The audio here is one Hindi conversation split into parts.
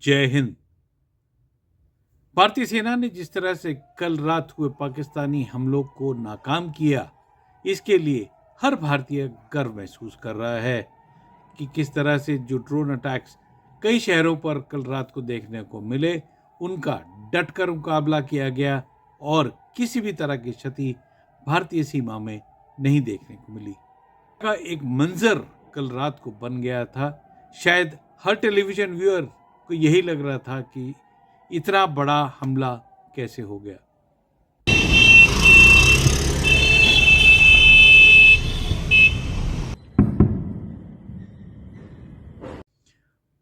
जय हिंद। भारतीय सेना ने जिस तरह से कल रात हुए पाकिस्तानी हमलों को नाकाम किया, इसके लिए हर भारतीय गर्व महसूस कर रहा है कि किस तरह से जो ड्रोन अटैक्स कई शहरों पर कल रात को देखने को मिले, उनका डटकर मुकाबला किया गया और किसी भी तरह की क्षति भारतीय सीमा में नहीं देखने को मिली। का एक मंजर कल रात को बन गया था। शायद हर टेलीविजन व्यूअर को यही लग रहा था कि इतना बड़ा हमला कैसे हो गया।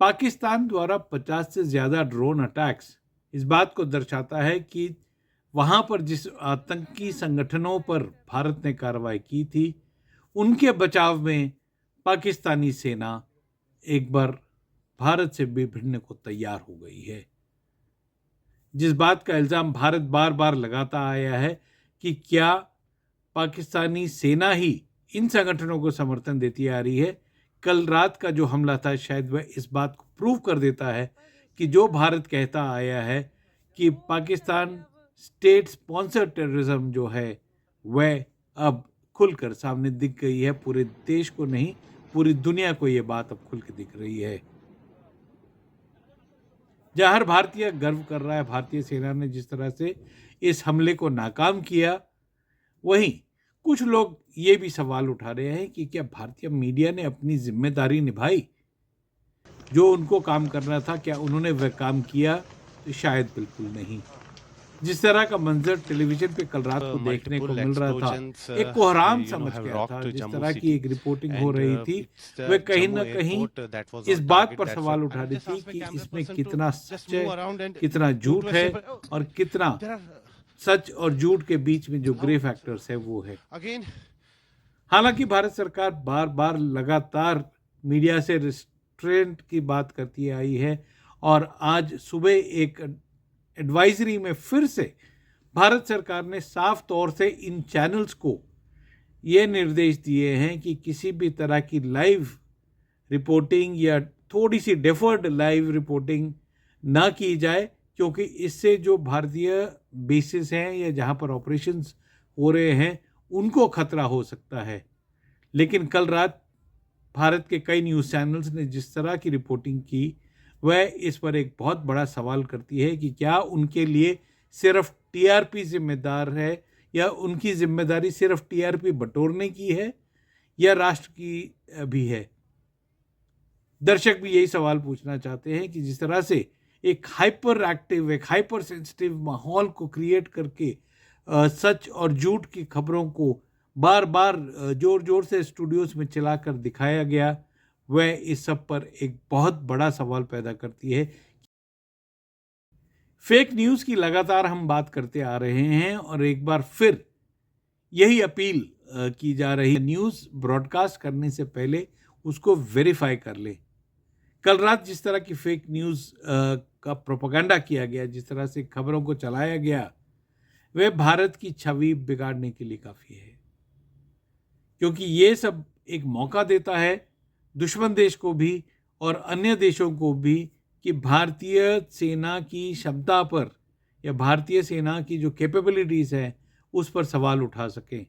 पाकिस्तान द्वारा 50 से ज्यादा ड्रोन अटैक्स इस बात को दर्शाता है कि वहां पर जिस आतंकी संगठनों पर भारत ने कार्रवाई की थी, उनके बचाव में पाकिस्तानी सेना एक बार भारत से भिड़ने को तैयार हो गई है। जिस बात का इल्जाम भारत बार बार लगाता आया है कि क्या पाकिस्तानी सेना ही इन संगठनों को समर्थन देती आ रही है, कल रात का जो हमला था शायद वह इस बात को प्रूव कर देता है कि जो भारत कहता आया है कि पाकिस्तान स्टेट स्पॉन्सर्ड टेररिज्म जो है वह अब खुलकर सामने दिख गई है। पूरे देश को नहीं, पूरी दुनिया को यह बात अब खुल के दिख रही है। जहां हर भारतीय गर्व कर रहा है भारतीय सेना ने जिस तरह से इस हमले को नाकाम किया, वहीं कुछ लोग ये भी सवाल उठा रहे हैं कि क्या भारतीय मीडिया ने अपनी जिम्मेदारी निभाई? जो उनको काम करना था, क्या उन्होंने वह काम किया? तो शायद बिल्कुल नहीं। जिस तरह का मंजर टेलीविजन पे कल रात को देखने को मिल रहा था, एक कोहराम समझ गया था। जिस तरह की एक रिपोर्टिंग हो रही थी, वह कहीं ना कहीं इस बात पर सवाल उठा रही थी कि इसमें कितना सच है, कितना झूठ है और कितना सच और झूठ के बीच में जो ग्रे फैक्टर्स है वो है। हालांकि भारत सरकार बार बार लगातार मीडिया से रिस्ट्रेंट की बात करती आई है और आज सुबह एक एडवाइजरी में फिर से भारत सरकार ने साफ तौर से इन चैनल्स को ये निर्देश दिए हैं कि किसी भी तरह की लाइव रिपोर्टिंग या थोड़ी सी डेफर्ड लाइव रिपोर्टिंग ना की जाए, क्योंकि इससे जो भारतीय बेसिस हैं या जहां पर ऑपरेशंस हो रहे हैं उनको खतरा हो सकता है। लेकिन कल रात भारत के कई न्यूज़ चैनल्स ने जिस तरह की रिपोर्टिंग की, वह इस पर एक बहुत बड़ा सवाल करती है कि क्या उनके लिए सिर्फ टीआरपी जिम्मेदार है या उनकी जिम्मेदारी सिर्फ टीआरपी बटोरने की है या राष्ट्र की भी है। दर्शक भी यही सवाल पूछना चाहते हैं कि जिस तरह से एक हाइपर एक्टिव, एक हाइपर सेंसिटिव माहौल को क्रिएट करके सच और झूठ की खबरों को बार बार जोर जोर से स्टूडियोज में चलाकर दिखाया गया, वह इस सब पर एक बहुत बड़ा सवाल पैदा करती है। फेक न्यूज़ की लगातार हम बात करते आ रहे हैं और एक बार फिर यही अपील की जा रही है, न्यूज़ ब्रॉडकास्ट करने से पहले उसको वेरीफाई कर ले। कल रात जिस तरह की फेक न्यूज़ का प्रोपेगेंडा किया गया, जिस तरह से खबरों को चलाया गया, वह भारत की छवि बिगाड़ने के लिए काफ़ी है, क्योंकि ये सब एक मौका देता है दुश्मन देश को भी और अन्य देशों को भी कि भारतीय सेना की क्षमता पर या भारतीय सेना की जो कैपेबिलिटीज़ हैं उस पर सवाल उठा सकें।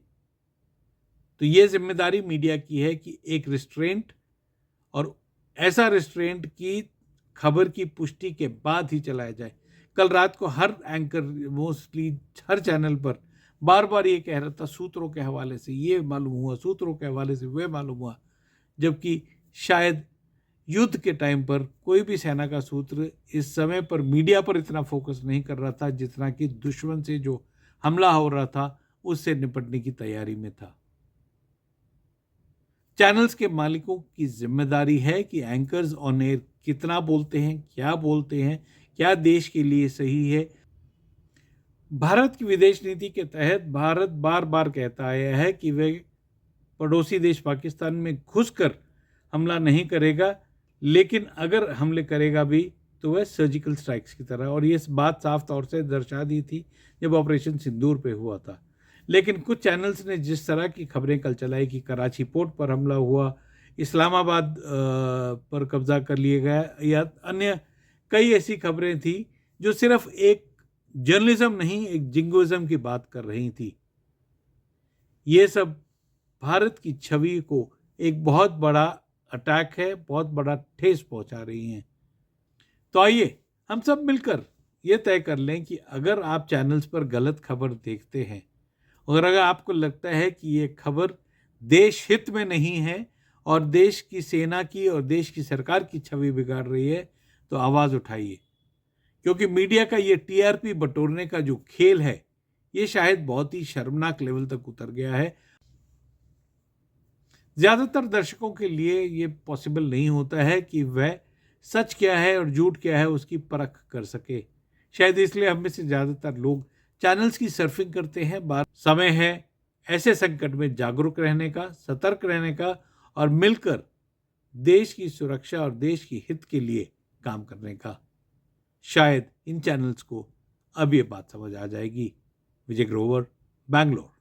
तो ये जिम्मेदारी मीडिया की है कि एक रिस्ट्रेंट, और ऐसा रिस्ट्रेंट की खबर की पुष्टि के बाद ही चलाया जाए। कल रात को हर एंकर, मोस्टली हर चैनल पर बार बार ये कह रहा था सूत्रों के हवाले से ये मालूम हुआ, सूत्रों के हवाले से वह मालूम हुआ, जबकि शायद युद्ध के टाइम पर कोई भी सेना का सूत्र इस समय पर मीडिया पर इतना फोकस नहीं कर रहा था जितना कि दुश्मन से जो हमला हो रहा था उससे निपटने की तैयारी में था। चैनल्स के मालिकों की जिम्मेदारी है कि एंकर्स ऑन एयर कितना बोलते हैं, क्या देश के लिए सही है। भारत की विदेश नीति के तहत भारत बार बार कहता आया है कि वह पड़ोसी देश पाकिस्तान में घुसकर हमला नहीं करेगा, लेकिन अगर हमले करेगा भी तो वह सर्जिकल स्ट्राइक्स की तरह, और ये बात साफ तौर से दर्शा दी थी जब ऑपरेशन सिंदूर पे हुआ था। लेकिन कुछ चैनल्स ने जिस तरह की खबरें कल चलाई कि कराची पोर्ट पर हमला हुआ, इस्लामाबाद पर कब्जा कर लिया गया या अन्य कई ऐसी खबरें थी जो सिर्फ एक जर्नलिज्म नहीं, एक जिंगोइज्म की बात कर रही थी। ये सब भारत की छवि को एक बहुत बड़ा अटैक है, बहुत बड़ा ठेस पहुंचा रही हैं। तो आइए हम सब मिलकर ये तय कर लें कि अगर आप चैनल्स पर गलत खबर देखते हैं और अगर आपको लगता है कि ये खबर देश हित में नहीं है और देश की सेना की और देश की सरकार की छवि बिगाड़ रही है, तो आवाज उठाइए। क्योंकि मीडिया का ये टीआरपी बटोरने का जो खेल है, ये शायद बहुत ही शर्मनाक लेवल तक उतर गया है। ज्यादातर दर्शकों के लिए ये पॉसिबल नहीं होता है कि वह सच क्या है और झूठ क्या है उसकी परख कर सके। शायद इसलिए हम में से ज्यादातर लोग चैनल्स की सर्फिंग करते हैं। बार समय है ऐसे संकट में जागरूक रहने का, सतर्क रहने का और मिलकर देश की सुरक्षा और देश की हित के लिए काम करने का। शायद इन चैनल्स को अब ये बात समझ आ जाएगी। विजय ग्रोवर, बैंगलोर।